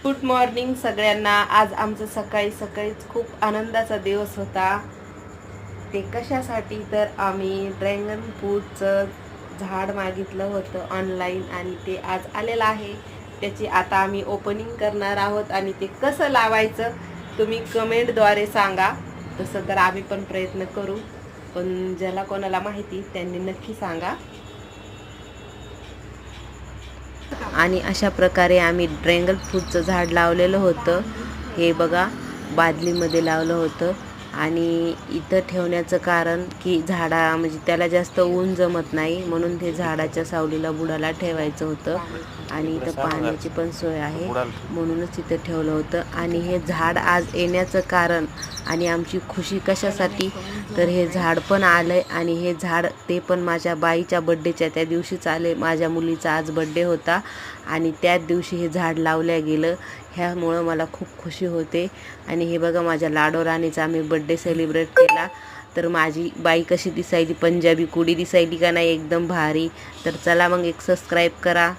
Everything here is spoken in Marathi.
गुड मॉर्निंग सगळ्यांना। आज आमचं सकाळी सकाळीच खूप आनंदाचा दिवस होता। ते कशासाठी तर आम्ही ड्रॅगन फ्रूटचं झाड मागितलं होतं ऑनलाईन आणि ते आज आलेलं आहे। त्याची आता आम्ही ओपनिंग करणार आहोत आणि ते कसं लावायचं तुम्ही कमेंटद्वारे सांगा। तसं तर आम्ही पण प्रयत्न करू, पण ज्याला कोणाला माहिती त्यांनी नक्की सांगा। आणि अशा प्रकारे आम्ही ड्रॅगन फ्रूटचं झाड लावलेलं होतं। हे बघा, बादलीमध्ये लावलं होतं आणि इथं ठेवण्याचं कारण की म्हणजे त्याला जास्त ऊन जमत नाही, म्हणून ते झाडाच्या सावलीला बुडाला ठेवायचं होतं। आणि इथं पाण्याची पण सोय आहे, म्हणूनच इथं ठेवलं होतं। आणि हे झाड आज येण्याचं कारण आणि आमची खुशी कशासाठी तर हे झाड पण आलंय आणि हे झाड ते पण माझ्या बाईच्या बड्डेच्या त्या दिवशीच आले। माझ्या मुलीचा आज बड्डे होता आणि त्याच दिवशी हे झाड लावलं गेलं, ह्यामुळं मला खूप खुशी होते। आणि हे बघा, माझ्या लाडो राणीचा आम्ही बड्डे सेलिब्रेट केला। तर माझी बाई कशी दिसायली, पंजाबी कुडी दिसायली का नाही, एकदम भारी। तर चला मग एक सबस्क्राईब करा,